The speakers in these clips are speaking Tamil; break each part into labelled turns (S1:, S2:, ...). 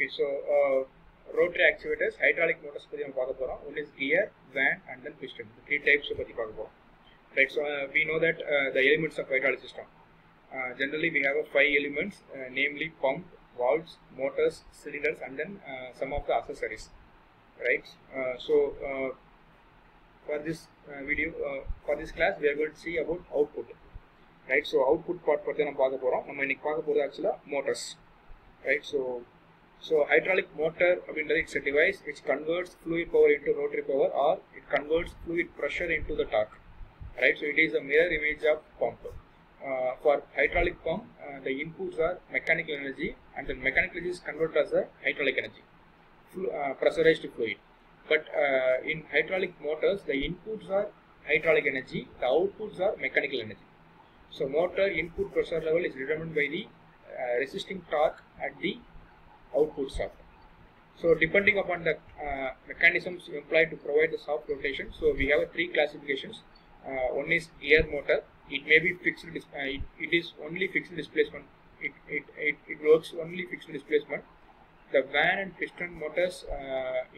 S1: Okay, so rotary actuators, hydraulic motors பத்தி நம்ம பார்க்க போறோம். One is gear, van, and then piston. The three types பத்தி பார்க்க போறோம். Right, so we know that the elements of hydraulic system. Generally, we have five elements, namely pump, valves, motors, cylinders, and then some of the accessories. Right. For this video, for this class, we are going to see about output. Right. So output part பத்தி நம்ம பார்க்க போறோம். நம்ம இன்னைக்கு பார்க்க போறது actually motors. Right. So hydraulic motor, it's a device which converts fluid power into rotary power, or it converts fluid pressure into the torque. Right. So it is a mirror image of pump. For hydraulic pump, the inputs are mechanical energy, and the mechanical energy is converted as a hydraulic energy, pressurized fluid. But in hydraulic motors, the inputs are hydraulic energy, the outputs are mechanical energy. So motor input pressure level is determined by the resisting torque at the output shaft. So depending upon the mechanisms employed to provide the shaft rotation, so we have three classifications. One is gear motor. It may be fixed. It is only fixed displacement. It works only fixed displacement. The van and piston motors,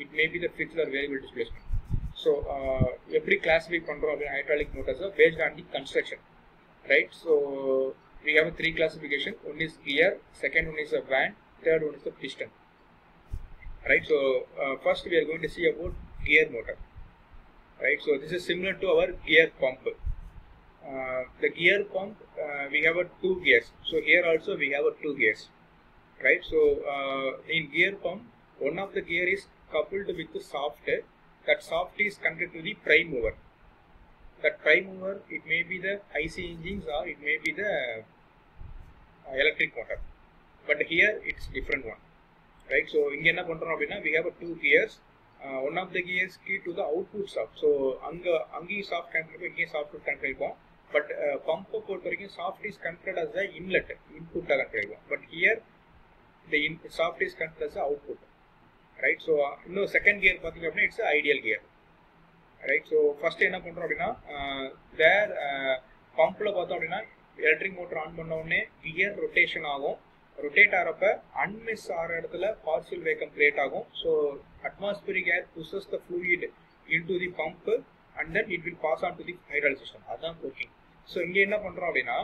S1: it may be the fixed or variable displacement. So every classify control of hydraulic motors are based on the construction, right? So we have three classification. One is gear, second one is a van, third one is the piston. Right. So first we are going to see about gear motor. Right. So this is similar to our gear pump. The gear pump, we have two gears. So here also we have two gears. Right. So in gear pump, one of the gear is coupled with the shaft. That shaft is connected to the prime mover. That prime mover, it may be the IC engines or it may be the electric motor. But here it's different one. Right. So we have two gears. One of the gears key to the output shaft. So angi shaft connected, shaft connected. But pump shaft is connected as the inlet, input. But here the shaft is connected as the output. Right. So second gear it's the ideal gear. Right. So first there pump electric motor on gear rotation agum. Rotate ஆறப்ப unmiss ஆற இடத்துல partial vacuum create ஆகும். So atmospheric air pushes the fluid into the pump and then it will pass on to the hydraulic system. அதான் working. So இங்க என்ன பண்றோம் அப்படின்னா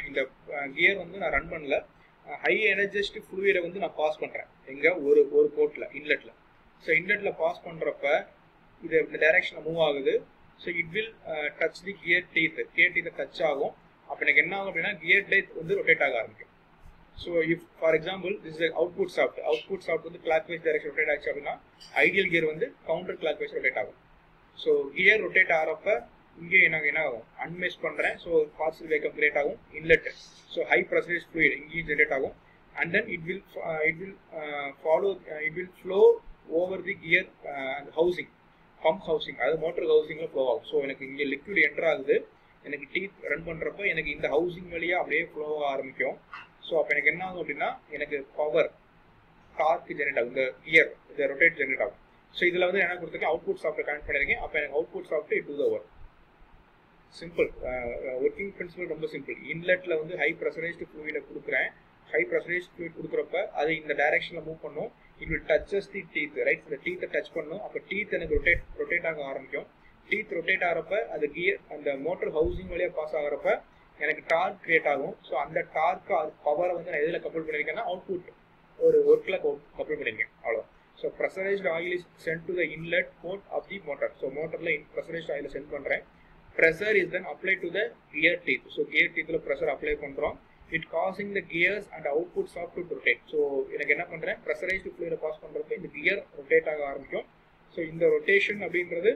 S1: இந்த gear நான் ரன் பண்ணல, high energized fluid நான் பாஸ் பண்றேன். எங்க ஒரு போர்ட்ல இன்லெட்ல. So இன்லெட்ல பாஸ் பண்றப்ப இது இந்த டைரக்ஷன்ல மூவ் ஆகுது. So it will touch the gear teeth. gear teeth touch ஆகும். அப்ப எனக்கு என்ன ஆகும் அப்படின்னா gear teeth ரொட்டேட் ஆக ஆரம்பிக்கும். So if for example this is a output shaft clockwise direction rotate ஆச்சுனா ideal gear counter clockwise rotate ஆகும். So gear rotate ஆறப்ப இங்க என்ன ஆகும், unmesh பண்றேன். So partial vacuum create ஆகும் inlet. So high pressurized fluid இங்க generate ஆகும், and then it will flow over the gear housing, pump housing, அது motor housingல flow ஆகும். So எனக்கு இங்க liquid enter ஆகுது, எனக்கு teeth ரன் பண்றப்ப எனக்கு இந்த housing வழியா அப்படியே flow ஆரம்பிக்கும். So அப்ப எனக்கு என்ன ஆகும் அப்படின்னா எனக்கு பவர் டார்க் ஜெனரேட் ஆகும், இந்த கியர் இந்த ரொட்டேட் ஜெனரேட் ஆகும். ஸோ இதுல என்ன கொடுத்துருக்கேன், அவுட்புட் சாஃப்ட்வேர் கனெக்ட் பண்ணிருக்கேன். அப்ப எனக்கு output software to the work. Simple working principal ரொம்ப சிம்பிள். இன்லெட்ல ஹை ப்ரெஷரைஸ்டு ஃப்ளூயிட கொடுக்குறேன். ஹை ப்ரெஷரைஸ்டு ஃப்ளூயிட் கொடுக்குறப்ப அது இந்த டைரக்ஷன்ல மூவ் பண்ணும். It will touches the teeth. Right, இந்த டீத்தை டச் பண்ணும். அப்ப டீத் எனக்கு ரொட்டேட் ஆக ஆரம்பிக்கும். டீத் ரொட்டேட் ஆகிறப்ப அது கியர் அந்த மோட்டர் ஹவுசிங் வழியா பாஸ் ஆகிறப்ப எனக்கு டார்க் கிரியேட் ஆகும். ஸோ அந்த டார்க் பவரை நான் எதில் கப்பல் பண்ணியிருக்கேன்னா அவுட்புட் ஒரு ஒர்க்கில் கப்பல் பண்ணியிருக்கேன். அவ்வளோ. So pressurised oil is sent to the inlet port of the motor. So மோட்டரில் ப்ரெஷரைஸ்டு ஆயிலை சென்ட் பண்ணுறேன். Pressure is then apply to the gear teeth. So gear டீத்தில் ப்ரெஷர் அப்ளை பண்ணுறோம். It causing the gears and output shaft to rotate. So எனக்கு என்ன பண்ணுறேன், ப்ரெஷரைஸ்டு ஃப்ளூயிட பாஸ் பண்ணுறப்ப இந்த கியர் ரொட்டேட் ஆக ஆரம்பிக்கும். ஸோ இந்த ரொட்டேஷன் அப்படின்றது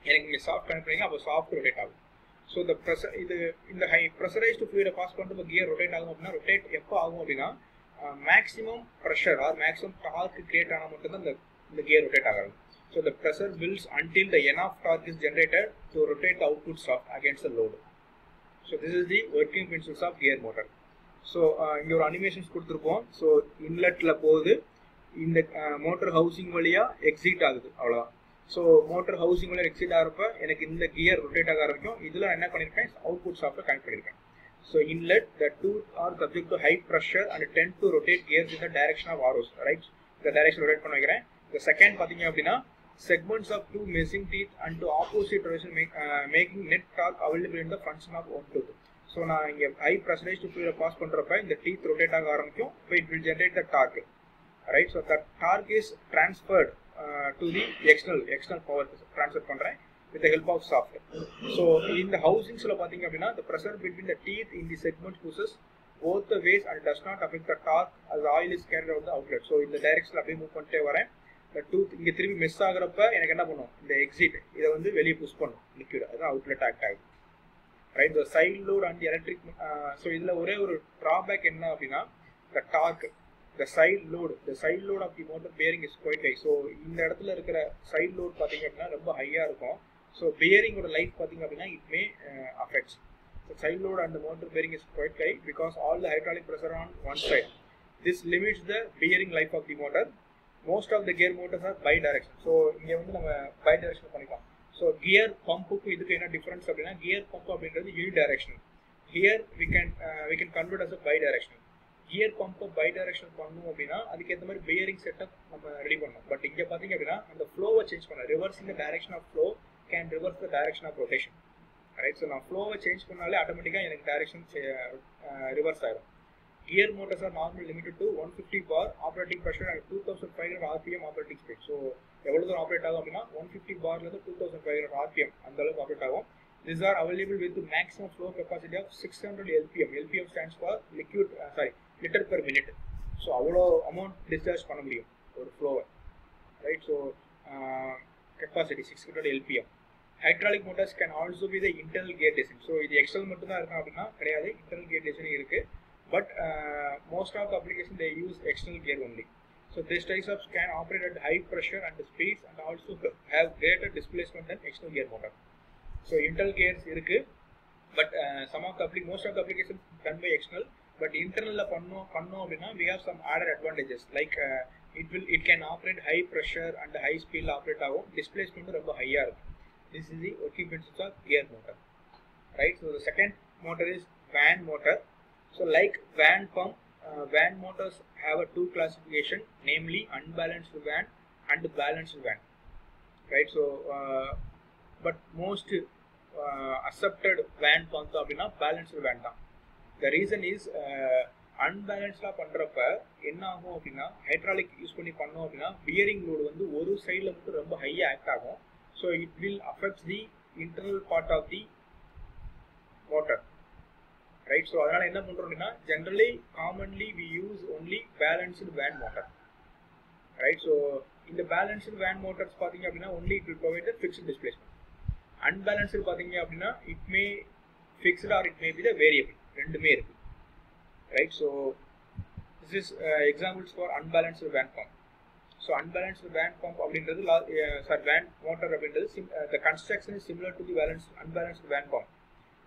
S1: எனக்கு இங்கே சாஃப்ட் கனெக்ட் பண்ணிங்க, அப்போ சாஃப்ட் ரொட்டேட் ஆகும். ஸோ இந்த ஹை ப்ரெஷரைஸ்டு ஃப்ளூயிட பாஸ் பண்ணுறப்ப கியர் ரொட்டேட் ஆகும் அப்படின்னா ரொட்டேட் எப்போ ஆகும் அப்படின்னா maximum pressure or maximum torque create ஆனால் மட்டும்தான் இந்த கியர் ரொட்டேட் ஆகாது. So the pressure builds until the enough torque is generated to rotate the output shaft against the load. So this is the working principles of gear motor. So இங்கே ஒரு அனிமேஷன்ஸ் கொடுத்துருப்போம். ஸோ இன்லெட்ல போகுது, இந்த மோட்டர் ஹவுசிங் வழியா எக்ஸிட் ஆகுது, அவ்வளோதான். ஸோ மோட்டர் ஹவுசிங் எக்ஸிட் ஆகிறப்ப எனக்கு இந்த கியர் ரொட்டேட் ஆக ஆரம்பிக்கும். இதில் என்ன பண்ணியிருக்கேன், அவுட்புட் சாஃப்ட்வேர் கனெக்ட் பண்ணியிருக்கேன். So inlet, the two are subject to high pressure and tend to rotate gears in the direction of arrows, right? இந்த டைரக்ஷன் ரொட்டேட் பண்ண வைக்கிறேன். இந்த செகண்ட் பார்த்தீங்க அப்படின்னா segments of two missing teeth and to opposite direction making net torque available in the function of one tooth. So நான் இங்கே ஹை ப்ரெஷரைஸ்ட் ஃப்ளூயிடை பாஸ் பண்ணுறப்ப இந்த டீத் ரொட்டேட் ஆக ஆரம்பிக்கும். இப்போ it will generate the torque, right. So the torque is transferred to the external power transfer பண்ணுறேன் with the help of shaft. So in the housings பார்த்தீங்க அப்படின்னா the pressure between the teeth in the segment pushes both the ways and does not affect the torque as the oil is carried out the outlet. So இந்த டைரக்ஷனில் அப்படியே மூவ் பண்ணிட்டே வரேன். இந்த டூத் இங்கே திரும்பி மிஸ் ஆகிறப்ப எனக்கு என்ன பண்ணும், இந்த எக்ஸிட் இதை வந்து வெளியே புஷ் பண்ணும் லிக்விட், அதுதான் அவுட்லெட் ஆக்ட் ஆகும், right. The side load and electric. So இதில் ஒரே ஒரு ட்ராபேக் என்ன அப்படின்னா the torque, the side load of the motor bearing is quite high. So இந்த இடத்துல இருக்கிற சைட் லோட் பார்த்தீங்க அப்படின்னா ரொம்ப ஹையாக இருக்கும். ஸோ பியரிங்கோட லைஃப் பார்த்தீங்க அப்படின்னா it may affects. So side load and motor bearing is quite high because all the hydraulic pressure on one side. This limits the bearing life of the motor. Most of the gear motors are bi-direction. So இங்கே வந்து நம்ம bi-direction பண்ணிக்கலாம். ஸோ கியர் பம்புக்கும் இதுக்கு என்ன டிஃபரன்ஸ் அப்படின்னா கியர் பம்ப் அப்படின்றது unidirectional. Here we can convert as a bi-directional. Gear பம்பை பை-டைரக்ஷன் பண்ணணும் அப்படின்னா அதுக்கேற்ற மாதிரி பியரிங் செட்டப் நம்ம ரெடி பண்ணணும். பட் இங்கே பார்த்தீங்க அப்படின்னா அந்த ஃப்ளோவை சேஞ்ச் பண்ணலாம். Reversing the direction of flow can reverse the direction of rotation, right. So நான் ஃப்ளோவை சேஞ்ச் பண்ணாலே ஆட்டோமேட்டிக்காக எனக்கு டைரக்ஷன் ரிவர்ஸ் ஆகிடும். Gear motors are normally limited to 150 bar operating pressure and 2500 rpm operating speed. So எவ்வளவு தூரம் ஆப்ரேட் ஆகும் அப்படின்னா 150 barலேருந்து 2500 rpm அந்த அளவுக்கு ஆப்ரேட் ஆகும். These are available with the maximum flow capacity of 600 lpm. lpm stands for liter per minute. So அவ்வளோ அமௌண்ட் டிஸ்சார்ஜ் பண்ண முடியும் ஒரு ஃப்ளோவை, right. So capacity 600 lpm. Hydraulic motors can also be the internal gear design. So இது எக்ஸ்டர்னல் மட்டும் தான் இருக்கும் அப்படின்னா கிடையாது, இன்டர்னல் gear design இருக்கு. But most of the applications they use external gear only. So these types of can operate at high pressure and speeds and also have greater displacement than external gear motor. So internal gears irukku, but most of the applications done by external. But internal la pannom appadina we have some added advantages like it can operate high pressure and high speed la operate agum, displacement romba high ah irukum. This is the working principle of gear motor, right. So the second motor is van motor. So like van pump, van motors have a two classification, namely unbalanced van and balanced van, right. So but most accepted van pump அப்படினா balanced van தான். The reason is unbalanced பண்றப்ப என்ன ஆகும் அப்படின்னா ஹைட்ராலிக் யூஸ் பண்ணி பண்ணோம் அப்படின்னா பியரிங் லோடு வந்து ஒரு சைடில் மட்டும் ரொம்ப ஹையாக ஆக்ட் ஆகும். So it will affect the internal part of the motor, right. So அதனால் என்ன பண்ணுறோம் அப்படின்னா commonly we use only balanced vane motor, right. So இந்த பேலன்ஸ்டு வேன் மோட்டர்ஸ் பார்த்தீங்க அப்படின்னா only it will provide the fixed displacement. Unbalanced பார்த்தீங்க அப்படின்னா it may fixed or it may be the variable, ரெண்டுமே இருக்கு, right. So this is examples for unbalanced vane pump. So unbalanced vane pump அப்படின்றது வேன் மோட்டர் அப்படின்றது the construction is similar to the unbalanced vane pump.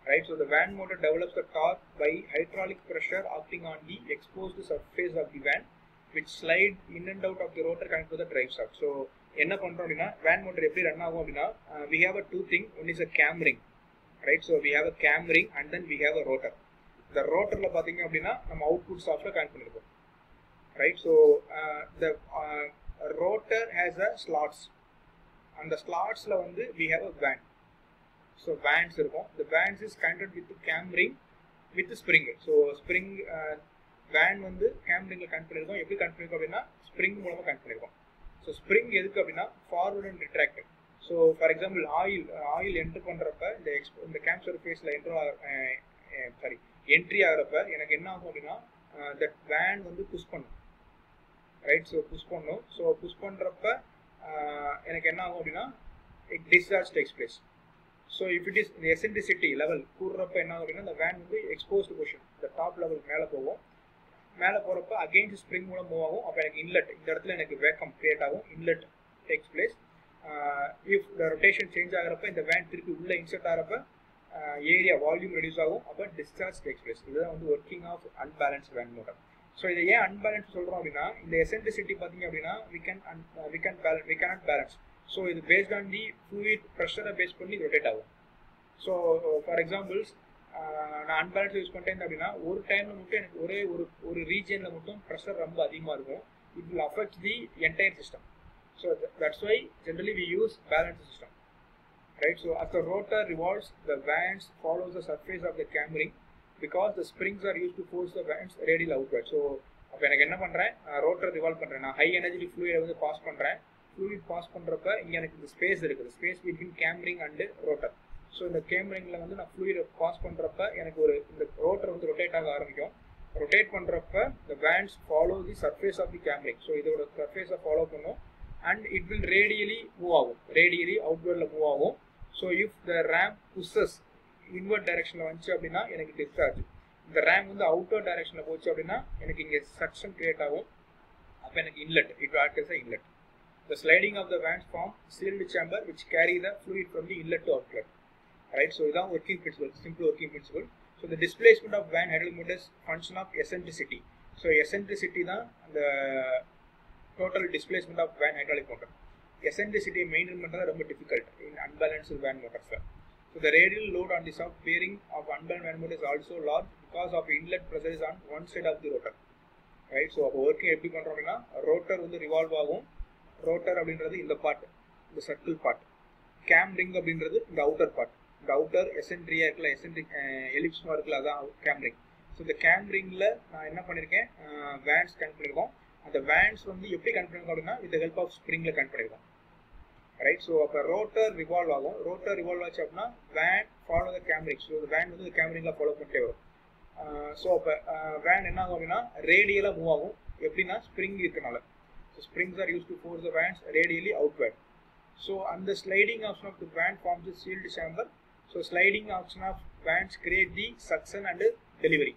S1: Right, so the van motor develops the torque by hydraulic pressure acting on the exposed surface of the van, which slide in and out of the rotor connected to the drive shaft. So என்ன பண்றோம் அப்படின்னா van motor எப்படி ரன் ஆகும் அப்படின்னா we have a two thing, one is a cam ring, right. So we have a cam ring and then we have a rotor. The rotorல பாத்தீங்க அப்படின்னா நம்ம அவுட்புட் ஷாஃப்ட்ல கனெக்ட் பண்ணிருக்கோம், right. So the rotor has a slots, and the slotsல வந்து we have a van. So bands இருக்கும். The bands is connected with the cam ring with the spring. So spring van வந்து cam ringல கனெக்ட் பண்ணிருக்கோம். எப்படி கனெக்ட் பண்ணிருக்கோம் அப்படின்னா ஸ்ப்ரிங் மூலமா கனெக்ட் பண்ணிருக்கோம். ஸோ ஸ்ப்ரிங் எதுக்கு அப்படின்னா forward and retract. So for example oil என்ட்ரு பண்றப்ப இந்த கேம் சர்ஃபேஸ்ல என்ட்ரி ஆகிறப்ப எனக்கு என்ன ஆகும் அப்படின்னா தட் வேன் வந்து புஷ் பண்ணும், ரைட். ஸோ புஷ் பண்ணும். ஸோ புஷ் பண்றப்ப எனக்கு என்ன ஆகும் அப்படின்னா discharge takes place. So if it is eccentricity level கூடுறப்ப என்ன ஆகும் அப்படின்னா இந்த வேன் வந்து எக்ஸ்போஸ்டு பொசிஷன் இந்த டாப் லெவல் மேலே போகும். மேலே போகிறப்ப அகெயின்ஸ்ட் ஸ்ப்ரிங் மூலம் மூவ் ஆகும். அப்போ எனக்கு இன்லெட் இந்த இடத்துல எனக்கு வேக்கம் கிரியேட் ஆகும், inlet takes place. If the rotation change ஆகிறப்ப இந்த வேன் திருப்பி உள்ள இன்செர்ட் ஆகிறப்ப ஏரியா வால்யூம் ரெடியூஸ் ஆகும், அப்போ டிஸ்சார்ஜ் டேக்ஸ் பிளேஸ். இதுதான் வந்து working of unbalanced vane motor. So இதை ஏன் அன்பேலன்ஸ் சொல்கிறோம் அப்படின்னா இந்த எசென்ட்ரிசிட்டி பார்த்தீங்க அப்படின்னா we cannot balance. ஸோ இது பேஸ்ட் ஆன் தி ஃப்ளூயிட் ப்ரெஷரை பேஸ் பண்ணி ரொட்டேட் ஆகும். ஸோ ஃபார் எக்ஸாம்பிள்ஸ் நான் அன்பேலன்ஸ் யூஸ் பண்ணிட்டேன் அப்படின்னா ஒரு டைமில் மட்டும் எனக்கு ஒரே ஒரு ரீஜனில் மட்டும் ப்ரெஷர் ரொம்ப அதிகமாக இருக்கும். it will affect the entire system. So that's why generally we use balanced system, right? So as the rotor revolves, the vanes follow the surface of the camring because the springs are used to force the vanes radial outward. So அப்போ எனக்கு என்ன பண்ணுறேன், ரோட்டர் ரிவால்வ் பண்ணுறேன், நான் ஹை எனர்ஜி ஃப்ளூயிடை வந்து பாஸ் பண்ணுறேன். ஃப்ளூயிட் பாஸ் பண்ணுறப்ப இங்கே எனக்கு இந்த ஸ்பேஸ் இருக்குது, space between cam ring and rotor. So இந்த கேமரிங்கில் வந்து நான் ஃப்ளூயிடை பாஸ் பண்ணுறப்ப எனக்கு ஒரு இந்த ரோட்டர் வந்து ரொட்டேட் ஆக ஆரம்பிக்கும். ரொட்டேட் பண்ணுறப்ப the vanes follow the surface of the camering. So இதோட சர்ஃபேஸை ஃபாலோ பண்ணும் and it will radially move ஆகும், ரேடியலி அவுட்வர்டில் மூவ் ஆகும். So if the RAM புஷஸ் invert டைரக்ஷனில் வந்துச்சு அப்படின்னா எனக்கு டிஸ்சார்ஜ். இந்த ரேம் வந்து அவுட்டர் டைரக்ஷனில் போச்சு அப்படின்னா எனக்கு இங்கே சக்ஷன் கிரியேட் ஆகும். அப்போ எனக்கு inlet, it act as a inlet. The sliding of the vanes form sealed chamber which carry the fluid from the inlet to outlet. Right? So இதான் working principle, simple working principle. So the displacement of van hydraulic motors function of eccentricity. So eccentricity தான் the total displacement of van hydraulic motor. Eccentricity maintain பண்ணுறது ரொம்ப difficult in unbalanced van motors. So the radial load on the soft bearing of unbalanced van motor is also large because of inlet pressure is on one side of the rotor. Right? So அப்போ ஒர்க்கிங் எப்படி பண்ணுறோம் அப்படின்னா ரோட்டர் வந்து ரிவால்வ் ஆகும். ரோட்டர் அப்படின்றது இந்த பார்ட், இந்த சர்க்கிள் பார்ட். கேம் ரிங் அப்படின்றது இந்த அவுட்டர் பார்ட். இந்த அவுட்டர் எசென்ட்ரியா இருக்குல்ல, எசென்ட்ரிக் எலிப்ஸ்மா இருக்குல்ல, அதான் கேம் ரிங். ஸோ இந்த கேம் ரிங்கில் நான் என்ன பண்ணியிருக்கேன், வேன்ஸ் கனெக்ட் பண்ணியிருக்கோம். அந்த வேன்ஸ் வந்து எப்படி கனெக்ட் பண்ணியிருக்கோம் அப்படின்னா வித் ஹெல்ப் ஆஃப் ஸ்ப்ரிங்கில் கனெக்ட் பண்ணியிருக்கோம். ரைட்? ஸோ அப்போ ரோட்டர் ரிவால்வ் ஆகும். ரோட்டர் ரிவால்வ் ஆச்சு அப்படின்னா vane follow the cam ring. So vane வந்து கேமரிங்கில் ஃபாலோ பண்ணிட்டே வரும். ஸோ அப்போ வேன் என்ன ஆகும் அப்படின்னா ரேடியலாக மூவ் ஆகும். எப்படின்னா ஸ்ப்ரிங் இருக்கனால. So springs are use to force the vanes radially outward. So அந்த sliding option of the vane forms the sealed chamber. So sliding option of vanes create the suction and delivery.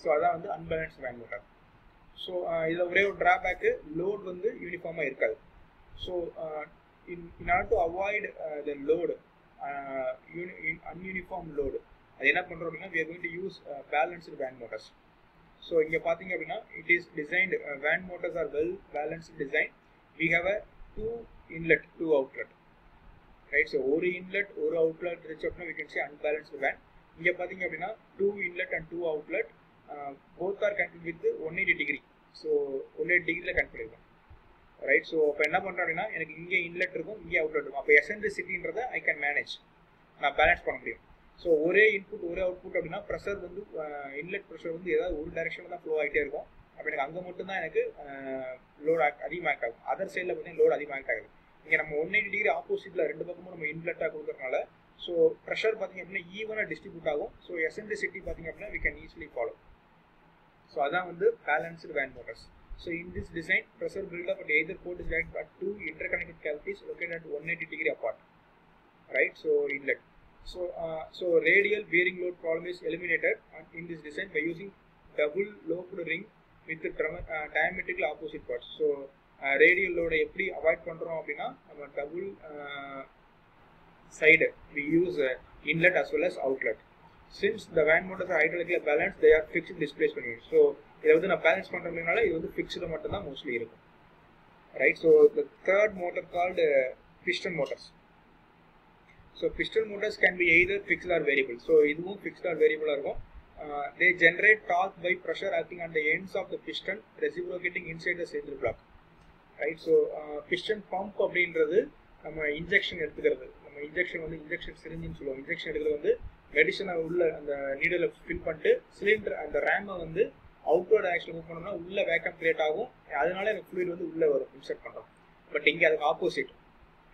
S1: So அதான் வந்து அன்பேலன்ஸ் வேன் மோட்டார். ஸோ இதில் ஒரே ஒரு ட்ராபேக்கு, லோட் வந்து யூனிஃபார்மாக இருக்காது. So in order to avoid the load, ununiform load, அது என்ன பண்ணுறோம் அப்படின்னா we are going to use balanced van motors. So இங்கே பார்த்தீங்க அப்படின்னா it is designed, van motors are well balanced design. We have a 2 inlet 2 outlet. Right? So ஒரு இன்லெட் ஒரு அவுட்லெட் இருந்துச்சு அப்படின்னா we can say unbalanced van. இங்கே பார்த்தீங்க அப்படின்னா 2 inlet and 2 outlet both are connected with 180 degree. So 180 டிகிரியில் கனெக்ட் பண்ணியிருக்கோம். ரைட்? ஸோ அப்போ என்ன பண்ணுறோம் அப்படின்னா எனக்கு இங்கே இன்லெட் இருக்கும், இங்கே அவுட்லெட் இருக்கும். அப்போ எசென்ட்ரிசிட்டின்றதை ஐ கேன் மேனேஜ், நான் பேலன்ஸ் பண்ண முடியும். ஸோ ஒரே இன்புட் ஒரே அவுட்புட் அப்படின்னா ப்ரெஷர் வந்து இன்லெட் ப்ரெஷர் வந்து ஏதாவது ஒரு டைரக்ஷனில் தான் ஃப்ளோ ஆகிட்டே இருக்கும். அப்போ எனக்கு அங்கே மட்டும்தான் எனக்கு லோட் அதிகமாக ஆக்ட் ஆகும். அதர் சைடில் பார்த்தீங்கன்னா லோட் அதிகமாக ஆக்ட் ஆகுது. இங்கே நம்ம 180 டிகிரி ஆப்போசிட்டில் ரெண்டு பக்கமும் நம்ம இன்லெட்டாக கொடுக்கறதுனால ஸோ ப்ரெஷர் பார்த்தீங்க அப்படின்னா ஈவனாக டிஸ்ட்ரிபியூட் ஆகும். ஸோ எசென்ட்ரிசிட்டி பார்த்தீங்க அப்படின்னா we can easily follow. So அதான் வந்து balanced vane motors. So in this design, pressure build up at either port is directed at 2 interconnected cavities located at 180 degree apart. Right? So inlet. So radial bearing load problem is eliminated in this design by using double lobed ring with the diametrically opposite parts. So radial load எப்படி avoid பண்றோம் அப்படின்னா நம்ம double side we use inlet as well as outlet. Since the van motors are hydraulically balanced, they are fixed displacement units. So இதை வந்து நான் பேலன்ஸ் பண்ணுறதுனால இது வந்து ஃபிக்ஸ்டு மட்டும் தான் மோஸ்ட்லி இருக்கும். Right? So the third motor called piston motors. So piston motors can be either fixed or variable. So இதுவும் ஃபிக்ஸ்ட் ஆர் வேரியபிளாக இருக்கும். They generate torque by pressure acting on the ends of the piston reciprocating inside the central block. Right? So piston pump அப்படின்றது நம்ம இன்ஜெக்ஷன் எடுத்துக்கிறது. நம்ம இன்ஜெக்ஷன் வந்து இன்ஜெக்ஷன் சிரிஞ்சின்னு சொல்லுவோம். இன்ஜெக்ஷன் எடுக்கிறது வந்து மெடிசனை உள்ள அந்த நீடலை ஃபில் பண்ணிட்டு சிலிண்டர் அந்த ரேமை வந்து அவுட்வர்ட் டைரக்ஷன் மூவ் பண்ணோம்னா உள்ள வேக்கம் கிரியேட் ஆகும். அதனால எனக்கு ஃப்ளூயிட் வந்து உள்ள வரும், இன்செர்ட் பண்ணுறோம். பட் இங்கே அதுக்கு ஆப்போசிட்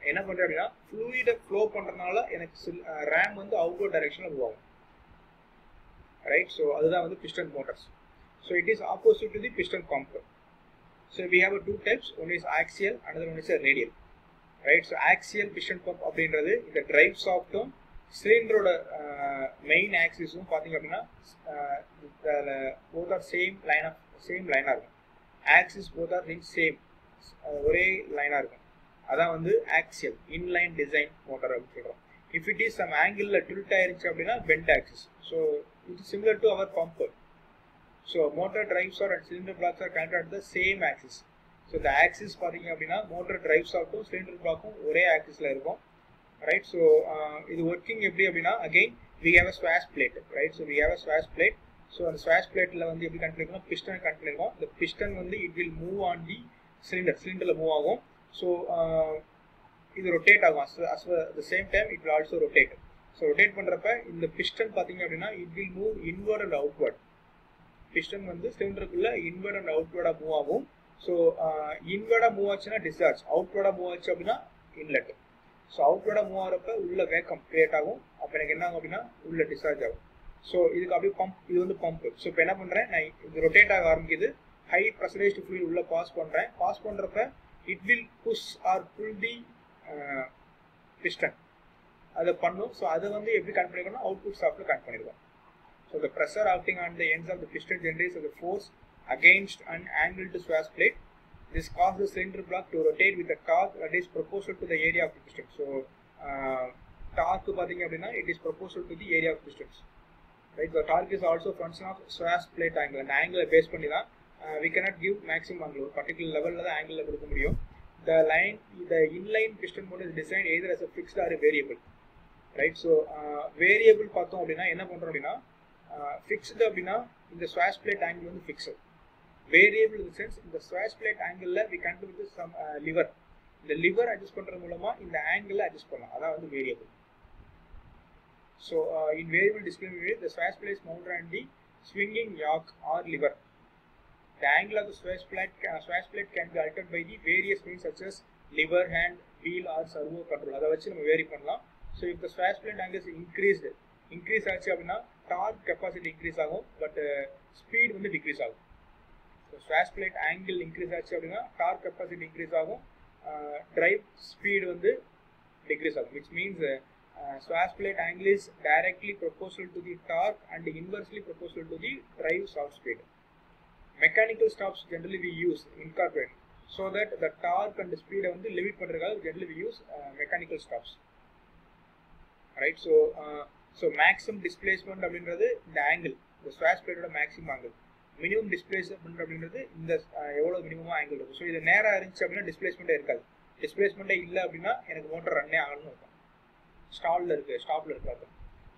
S1: என்ன பண்ணுறேன் அப்படின்னா ஃப்ளூயிடை ஃப்ளோ பண்ணுறதுனால எனக்கு ரேம் வந்து அவுட்வர்ட் டைரக்ஷனில் மூவ் ஆகும். ரைட்? ஸோ அதுதான் வந்து piston motors. So it is opposite to the piston pump. So we have 2 types. One is axial, another one is a radial. Right? So axial piston pump அப்படின்றது இந்த டிரைவ் சாஃப்ட்டும் சிலிண்டரோட மெயின் ஆக்சிஸும் பார்த்தீங்க அப்படின்னா போத் ஆர் சேம் லைனாக இருக்கும். ஆக்சிஸ் போத் ஆர் சேம், ஒரே லைனாக இருக்கும். அதான் வந்து ஆக்சியல் இன்லைன் டிசைன் மோட்டர் அப்படின்னு சொல்கிறோம். இஃப் இட் இஸ் சம் ஆங்கிளில் டில்ட் ஆயிருச்சு அப்படின்னா bent axis. So it is similar to our pump. So motor drives are and cylinder blocks are connected at the same axis. So இந்த ஆக்சிஸ் பார்த்தீங்க அப்படின்னா மோட்டர் டிரைவ்ஸ் ஆகட்டும் சிலிண்டர் பிளாக்கும் ஒரே ஆக்சிஸில் இருக்கும். Right? So இது working எப்படி அப்படின்னா again we have a swash plate. Right? So we have a swash plate. So அந்த ஸ்வாஷ் பிளேட்டில் வந்து எப்படி கனெக்ட் பண்ணிருக்கோம், பிஸ்டன் கனெக்ட் பண்ணிருக்கோம். இந்த பிஸ்டன் வந்து it will move on the சிலிண்டரில் மூவ் ஆகும். ஸோ இது ரொட்டேட் ஆகும். As the same time it will also rotate. So rotate பண்ணுறப்ப இந்த பிஸ்டன் பார்த்தீங்க அப்படின்னா it will move inward and outward. Piston வந்து சிலிண்டருக்குள்ள இன்வர்ட் அண்ட் அவுட்வர்டாக மூவ் ஆகும். ஸோ இன்வர்டாக மூவ் ஆச்சுன்னா டிஸ்சார்ஜ், அவுட்வர்டாக மூவ் ஆச்சு அப்படின்னா இன்லெட். ஸோ அவுட்வர்டாக மூவ் ஆகிறப்ப உள்ள வேக்கம் கிரியேட் ஆகும். அப்போ எனக்கு என்ன ஆகும் அப்படின்னா உள்ள டிஸ்சார்ஜ் ஆகும். ஸோ இதுக்கு அப்படியே பம்ப், இது வந்து பம்ப். ஸோ இப்போ என்ன பண்ணுறேன், நான் இது ரொட்டேட் ஆக ஆரம்பிக்குது. ஹை ப்ரெஷரைஸ்டு ஃப்ளூயிட் உள்ள பாஸ் பண்ணுறேன். பாஸ் பண்ணுறப்ப it will push or pull the piston, அதை பண்ணும். ஸோ அதை வந்து எப்படி கனெக்ட் பண்ணிருக்கோம்னா அவுட்புட் ஷாஃப்ட்ல கனெக்ட் பண்ணிருக்கோம். So the pressure acting on the ends of the piston generates the force against an angled swash plate. This causes the cylinder block to rotate with a torque that is proportional to the area of the piston. So torque பார்த்தீங்க அப்படின்னா it is proportional to the area of pistons. Right? The torque is also function of swash plate angle. அந்த angle பேஸ் பண்ணி தான் we cannot give maximum angle. ஒரு particular level தான் angle கொடுக்க முடியும். The inline piston motor is designed either as a fixed or a variable. Right? So variable பார்த்தோம் அப்படின்னா என்ன பண்றோம் அப்படின்னா ஃபிக்ஸ்டு அப்படின்னா இந்த ஸ்வாஷ் பிளேட் ஆங்கிள் வந்து ஃபிக்ஸ்டு. வேரியபிள் இன் சென்ஸ் இந்த ஸ்வாஷ் பிளேட் ஆங்கிளில் we control with some lever. இந்த லிவர் அட்ஜஸ்ட் பண்ணுறது மூலமாக இந்த ஆங்கிளில் அட்ஜஸ்ட் பண்ணலாம், அதான் வந்து variable. So in variable display the swash plate is mounted on the swinging yoke or lever. The angle of the swash plate can be altered by the various means such as lever, hand, wheel or servo control. அதை வச்சு நம்ம வேரி பண்ணலாம். So if the swash plate angle is increase ஆச்சு அப்படின்னா டார்க் கெப்பாசிட்டி இன்க்ரீஸ் ஆகும், பட் ஸ்பீட் வந்து டிக்ரீஸ் ஆகும். So swash plate angle increase ஆச்சு அப்படின்னா டார்க் கெப்பாசிட்டி இன்க்ரீஸ் ஆகும், டிரைவ் ஸ்பீட் வந்து டிக்ரீஸ் ஆகும். Which means swash plate angle is directly proportional to the torque and inversely proportional to the drive shaft speed. Mechanical stops generally we use incorporate so that the torque and ஸ்பீடை வந்து லிமிட் பண்ணுறதுக்காக generally we use mechanical stops. Right? So maximum displacement அப்படின்றது இந்த ஆங்கிள், இந்த ஸ்வாஷ் பிளேட்டோட மேக்ஸிமம் ஆங்கிள். மினிமம் டிஸ்பிளேஸ்மெண்ட் அப்படின்றது இந்த எவ்வளோ மினிமமாக ஆங்கிள் இருக்கும். ஸோ இது நேராக இருந்துச்சு அப்படின்னா டிஸ்பிளேஸ்மெண்ட்டே இருக்காது. டிஸ்பிளேஸ்மெண்ட்டே இல்லை அப்படின்னா எனக்கு மோட்டர் ரன்னே ஆகணும்னு இருக்கும், ஸ்டாப்பில் இருக்காது.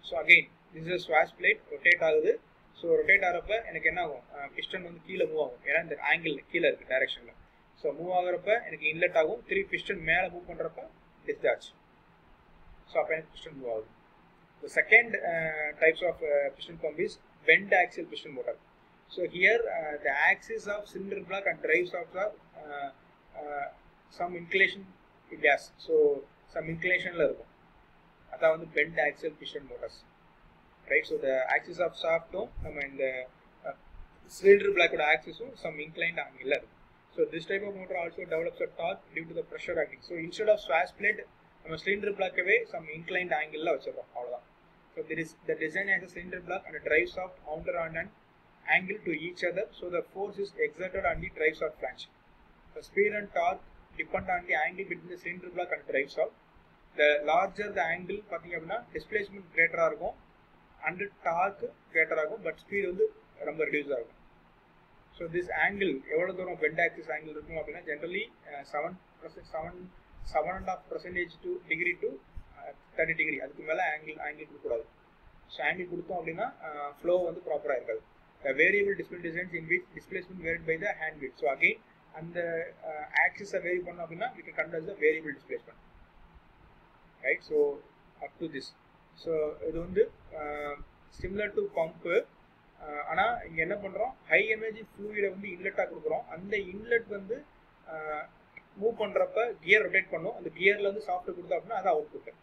S1: So again this is swash plate rotate ஆகுது. ஸோ ரொட்டேட் ஆகிறப்ப எனக்கு என்ன ஆகும், பிஸ்டன் வந்து கீழே மூவ் ஆகும், ஏன்னா இந்த ஆங்கிள் கீழே இருக்குது டைரக்ஷனில். ஸோ மூவ் ஆகிறப்ப எனக்கு இன்லெட் ஆகும், திருப்பி பிஸ்டன் மேலே மூவ் பண்ணுறப்ப டிஸ்சார்ஜ். ஸோ அப்போ எனக்கு பிஸ்டன் மூவ் ஆகுது. The second types of piston pump is bent axial piston motor. So here the axis of cylinder block and drive shafts are some inclination gas. So some inclination la irukum. Adha vandu bent axial piston motors. Right? So the axis of shaft நம்ம இந்த cylinder block oda axis some inclined angle la irukum. So this type of motor also develops a torque due to the pressure acting. So instead of swash plate நம்ம cylinder block away some inclined angle la வச்சிரோம், அவ்வளவுதான். So there is the design as a cylinder block and a drive shaft mounted on an angle to each other, so the force is exerted on the drive shaft flange. The speed and torque depend on the angle between the cylinder block and drive shaft. The larger the angle பார்த்தீங்க அப்படின்னா displacement greater இருக்கும் and torque greater ஆகும், but speed வந்து ரொம்ப reduce ஆகும். So this angle எவ்வளவு தூரம் bend axis angle இருக்கும் அப்படின்னா generally 7.5% to degree to 30 degree. அதுக்கு மேலே ஆங்கிள் கொடுக்கூடாது. ஸோ ஆங்கிள் கொடுத்தோம் அப்படின்னா ஃப்ளோ வந்து ப்ராப்பராக இருக்காது. Variable display designs in which displacement varied by the hand wheel. So again அந்த ஆக்சிஸை வேரி பண்ணோம் அப்படின்னா we can consider the variable displacement. Right? So up to this. So இது வந்து சிமிலர் டு பம்பு. ஆனால் இங்கே என்ன பண்ணுறோம், ஹை எனர்ஜி ஃப்ளூயிடை வந்து இன்லெட்டாக கொடுக்குறோம். அந்த இன்லெட் வந்து மூவ் பண்ணுறப்ப கியர் ரொட்டேட் பண்ணும். அந்த கியரில் வந்து சாஃப்ட்வேர் கொடுத்தோம் அப்படின்னா அது அவுட்புட்டு.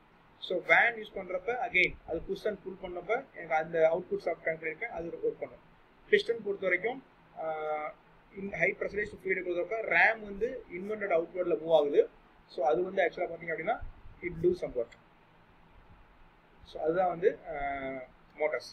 S1: ஸோ வேன் யூஸ் பண்ணுறப்ப அகெயின் அது புஷ் அண்ட் புல் பண்ணப்ப எனக்கு அந்த அவுட்புட் சாஃப்ட் கனெக்ட் பண்ணியிருக்கேன், அது ஒர்க் பண்ணும். பிஸ்டன் பொறுத்த வரைக்கும் ஹை ப்ரெஷரைஸ்ட் ஃப்ளூயிடை கொடுக்குறப்ப ரேம் வந்து இன்வெர்டட் அவுட்வர்டில் மூவ் ஆகுது. ஸோ அது வந்து ஆக்சுவலாக பார்த்தீங்க அப்படின்னா it do some work. So அதுதான் வந்து மோட்டர்ஸ்.